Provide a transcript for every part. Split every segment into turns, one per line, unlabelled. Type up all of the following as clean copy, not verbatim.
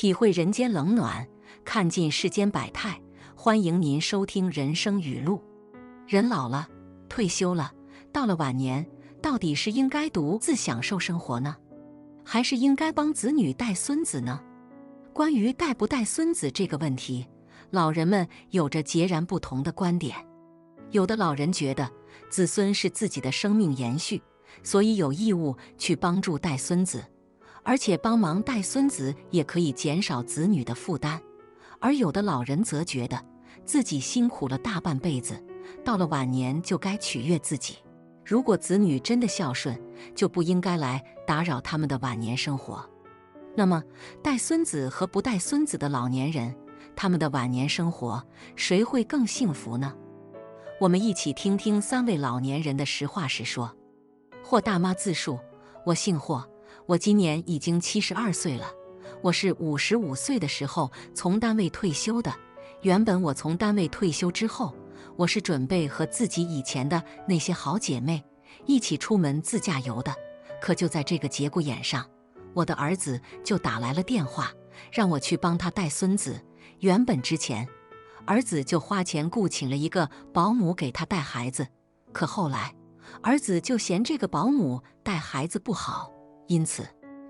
体会人间冷暖，看尽世间百态。欢迎您收听人生语录。人老了，退休了，到了晚年，到底是应该独自享受生活呢，还是应该帮子女带孙子呢？关于带不带孙子这个问题，老人们有着截然不同的观点。有的老人觉得子孙是自己的生命延续，所以有义务去帮助带孙子，而且帮忙带孙子也可以减少子女的负担。而有的老人则觉得自己辛苦了大半辈子，到了晚年就该取悦自己。如果子女真的孝顺，就不应该来打扰他们的晚年生活。那么，带孙子和不带孙子的老年人，他们的晚年生活，谁会更幸福呢？我们一起听听3位老年人的实话实说。霍大妈自述：我姓霍，我今年已经72岁了。我是55岁的时候从单位退休的。原本我从单位退休之后，我是准备和自己以前的那些好姐妹一起出门自驾游的。可就在这个节骨眼上，我的儿子就打来了电话，让我去帮他带孙子。原本之前，儿子就花钱雇请了一个保姆给他带孩子，可后来，儿子就嫌这个保姆带孩子不好，因此，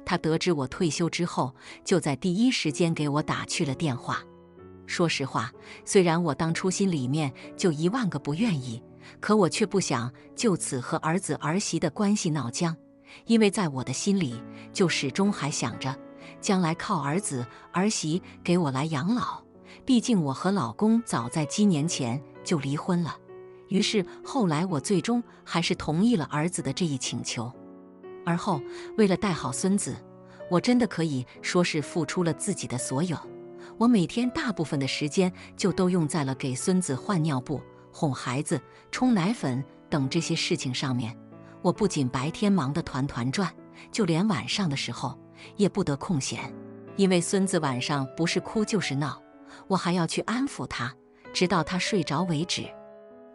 他得知我退休之后，就在第一时间给我打去了电话。说实话，虽然我当初心里面就10000个不愿意，可我却不想就此和儿子儿媳的关系闹僵，因为在我的心里，就始终还想着，将来靠儿子儿媳给我来养老。毕竟我和老公早在几年前就离婚了，于是后来我最终还是同意了儿子的这一请求。而后，为了带好孙子，我真的可以说是付出了自己的所有。我每天大部分的时间就都用在了给孙子换尿布、哄孩子、冲奶粉等这些事情上面。我不仅白天忙得团团转，就连晚上的时候也不得空闲，因为孙子晚上不是哭就是闹，我还要去安抚他，直到他睡着为止。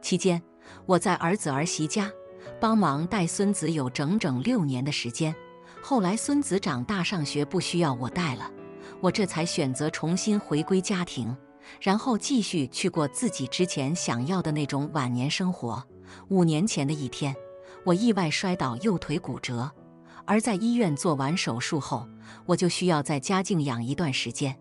期间，我在儿子儿媳家帮忙带孙子有整整6年的时间。后来孙子长大上学不需要我带了，我这才选择重新回归家庭，然后继续去过自己之前想要的那种晚年生活。5年前的一天，我意外摔倒，右腿骨折，而在医院做完手术后，我就需要在家静养一段时间。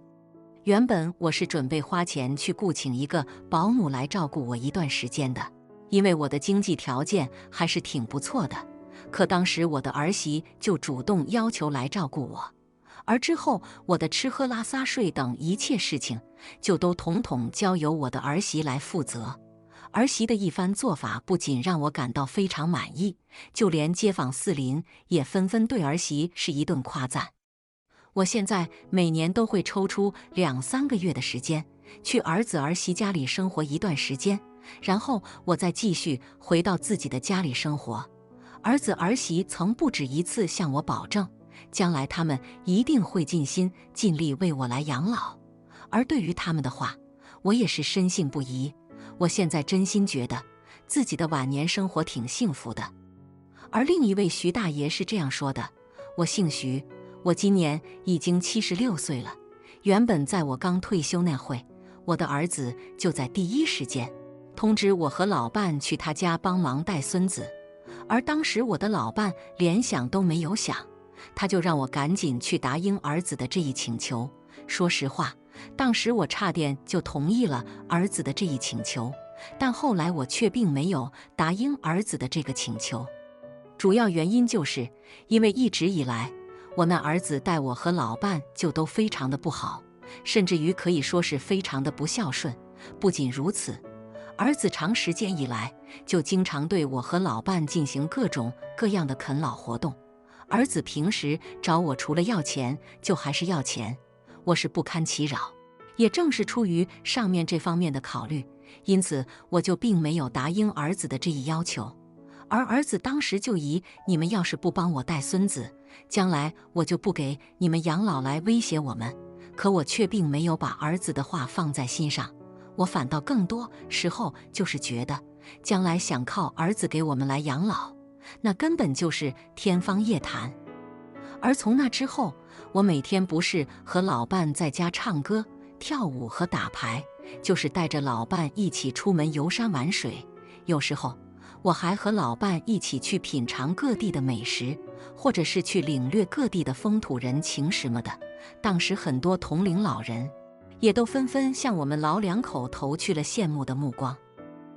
原本我是准备花钱去雇请一个保姆来照顾我一段时间的，因为我的经济条件还是挺不错的。可当时我的儿媳就主动要求来照顾我，而之后我的吃喝拉撒睡等一切事情就都统统交由我的儿媳来负责。儿媳的一番做法不仅让我感到非常满意，就连街坊四邻也纷纷对儿媳是一顿夸赞。我现在每年都会抽出2-3个月的时间去儿子儿媳家里生活一段时间，然后我再继续回到自己的家里生活。儿子儿媳曾不止一次向我保证，将来他们一定会尽心尽力为我来养老。而对于他们的话，我也是深信不疑。我现在真心觉得自己的晚年生活挺幸福的。而另一位徐大爷是这样说的：我姓徐，我今年已经76岁了。原本在我刚退休那会，我的儿子就在第一时间通知我和老伴去他家帮忙带孙子。而当时我的老伴连想都没有想，他就让我赶紧去答应儿子的这一请求。说实话，当时我差点就同意了儿子的这一请求，但后来我却并没有答应儿子的这个请求。主要原因就是因为一直以来，我那儿子待我和老伴就都非常的不好，甚至于可以说是非常的不孝顺。不仅如此，儿子长时间以来就经常对我和老伴进行各种各样的啃老活动。儿子平时找我除了要钱就还是要钱，我是不堪其扰。也正是出于上面这方面的考虑，因此我就并没有答应儿子的这一要求。而儿子当时就以你们要是不帮我带孙子，将来我就不给你们养老来威胁我们。可我却并没有把儿子的话放在心上，我反倒更多时候就是觉得，将来想靠儿子给我们来养老，那根本就是天方夜谭。而从那之后，我每天不是和老伴在家唱歌、跳舞和打牌，就是带着老伴一起出门游山玩水。有时候，我还和老伴一起去品尝各地的美食，或者是去领略各地的风土人情什么的。当时很多同龄老人也都纷纷向我们老两口投去了羡慕的目光。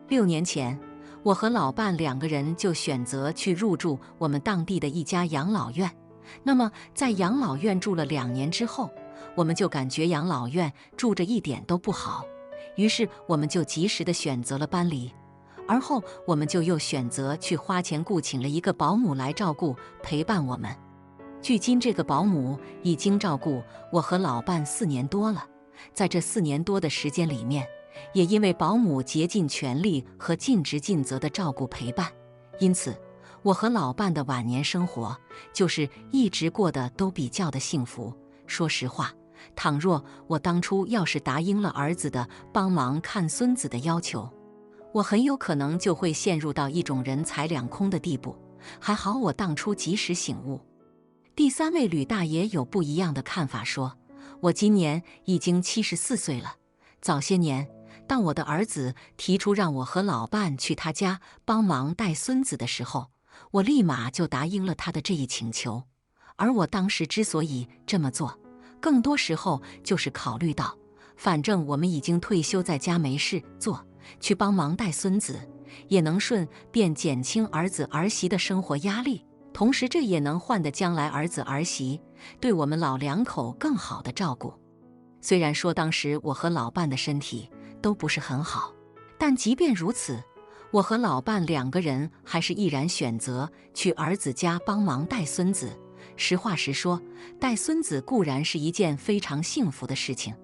6年前，我和老伴2个人就选择去入住我们当地的一家养老院。那么在养老院住了2年之后，我们就感觉养老院住着一点都不好，于是我们就及时的选择了搬离。而后我们就又选择去花钱雇请了一个保姆来照顾陪伴我们。距今这个保姆已经照顾我和老伴4年多了，在这4年多的时间里面，也因为保姆竭尽全力和尽职尽责的照顾陪伴，因此我和老伴的晚年生活就是一直过得都比较的幸福。说实话，倘若我当初要是答应了儿子的帮忙看孙子的要求，我很有可能就会陷入到一种人财两空的地步。还好我当初及时醒悟。第3位吕大爷有不一样的看法，说：我今年已经74岁了，早些年当我的儿子提出让我和老伴去他家帮忙带孙子的时候，我立马就答应了他的这一请求。而我当时之所以这么做，更多时候就是考虑到，反正我们已经退休在家没事做，去帮忙带孙子，也能顺便减轻儿子儿媳的生活压力，同时这也能换得将来儿子儿媳对我们老两口更好的照顾。虽然说当时我和老伴的身体都不是很好，但即便如此，我和老伴2个人还是毅然选择去儿子家帮忙带孙子。实话实说，带孙子固然是一件非常幸福的事情，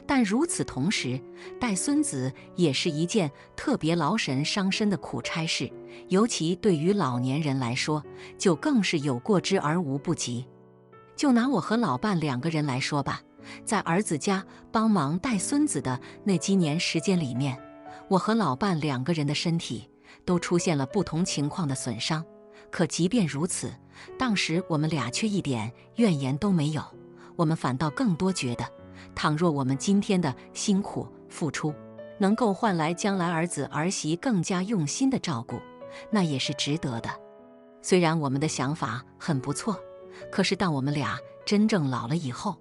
但与此同时，带孙子也是一件特别劳神伤身的苦差事，尤其对于老年人来说，就更是有过之而无不及。就拿我和老伴2个人来说吧，在儿子家帮忙带孙子的那几年时间里面，我和老伴2个人的身体都出现了不同情况的损伤。可即便如此，当时我们俩却一点怨言都没有，我们反倒更多觉得，倘若我们今天的辛苦付出能够换来将来儿子儿媳更加用心的照顾，那也是值得的。虽然我们的想法很不错，可是当我们俩真正老了以后，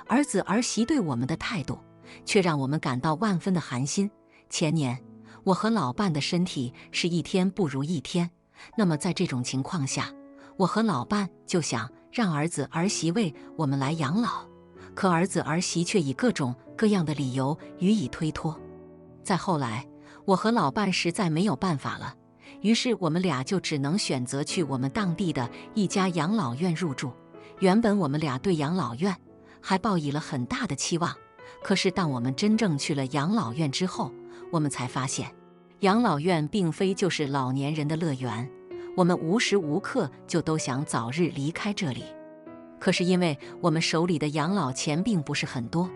儿子儿媳对我们的态度却让我们感到万分的寒心。前年我和老伴的身体是一天不如一天，那么在这种情况下，我和老伴就想让儿子儿媳为我们来养老，可儿子儿媳却以各种各样的理由予以推脱。再后来，我和老伴实在没有办法了，于是我们俩就只能选择去我们当地的一家养老院入住。原本我们俩对养老院还抱以了很大的期望，可是当我们真正去了养老院之后，我们才发现，养老院并非就是老年人的乐园，我们无时无刻就都想早日离开这里。可是因为我们手里的养老钱并不是很多，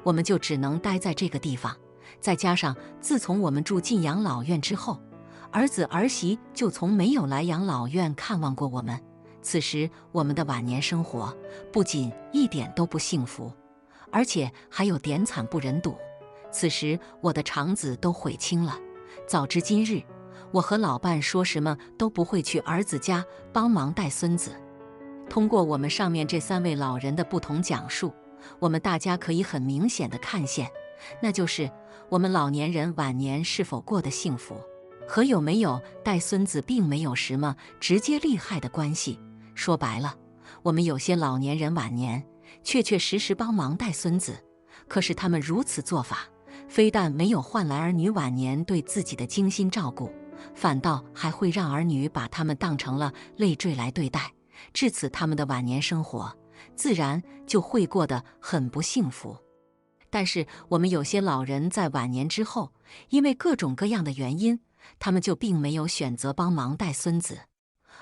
我们就只能待在这个地方。再加上自从我们住进养老院之后，儿子儿媳就从没有来养老院看望过我们。此时我们的晚年生活不仅一点都不幸福，而且还有点惨不忍睹。此时我的肠子都悔青了，早知今日，我和老伴说什么都不会去儿子家帮忙带孙子。通过我们上面这3位老人的不同讲述，我们大家可以很明显的看见，那就是我们老年人晚年是否过得幸福，和有没有带孙子并没有什么直接利害的关系。说白了，我们有些老年人晚年确确实实帮忙带孙子，可是他们如此做法，非但没有换来儿女晚年对自己的精心照顾，反倒还会让儿女把他们当成了累赘来对待，至此他们的晚年生活自然就会过得很不幸福。但是我们有些老人在晚年之后，因为各种各样的原因，他们就并没有选择帮忙带孙子，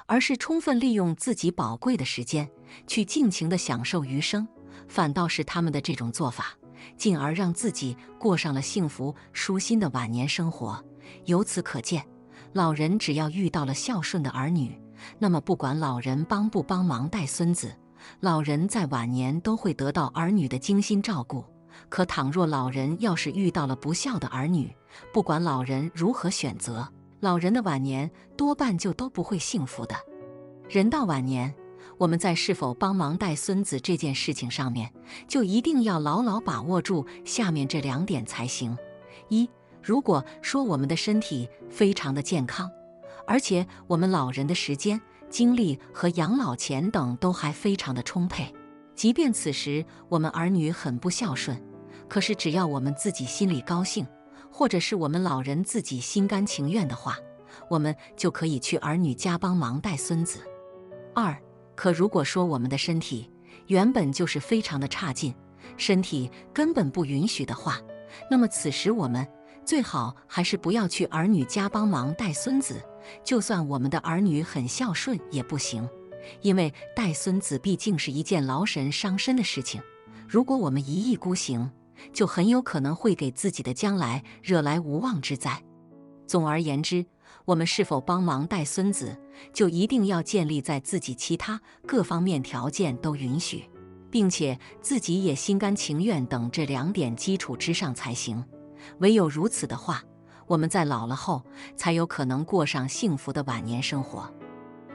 而是充分利用自己宝贵的时间去尽情地享受余生。反倒是他们的这种做法，进而让自己过上了幸福舒心的晚年生活。由此可见，老人只要遇到了孝顺的儿女，那么不管老人帮不帮忙带孙子，老人在晚年都会得到儿女的精心照顾。可倘若老人要是遇到了不孝的儿女，不管老人如何选择，老人的晚年多半就都不会幸福的。人到晚年，我们在是否帮忙带孙子这件事情上面，就一定要牢牢把握住下面这2点才行。一，如果说我们的身体非常的健康，而且我们老人的时间、精力和养老钱等都还非常的充沛，即便此时我们儿女很不孝顺，可是只要我们自己心里高兴，或者是我们老人自己心甘情愿的话，我们就可以去儿女家帮忙带孙子。二，可如果说我们的身体原本就是非常的差劲，身体根本不允许的话，那么此时我们最好还是不要去儿女家帮忙带孙子，就算我们的儿女很孝顺也不行，因为带孙子毕竟是一件劳神伤身的事情，如果我们一意孤行，就很有可能会给自己的将来惹来无妄之灾。总而言之，我们是否帮忙带孙子，就一定要建立在自己其他各方面条件都允许，并且自己也心甘情愿等这2点基础之上才行。唯有如此的话，我们在老了后才有可能过上幸福的晚年生活。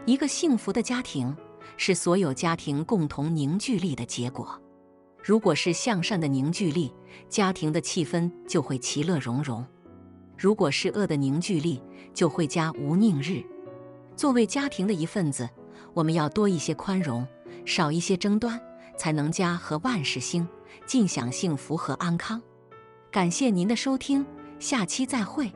一个幸福的家庭是所有家庭共同凝聚力的结果。如果是向善的凝聚力，家庭的气氛就会其乐融融；如果是恶的凝聚力，就会家无宁日。作为家庭的一份子，我们要多一些宽容，少一些争端，才能家和万事兴，尽享幸福和安康。感谢您的收听，下期再会。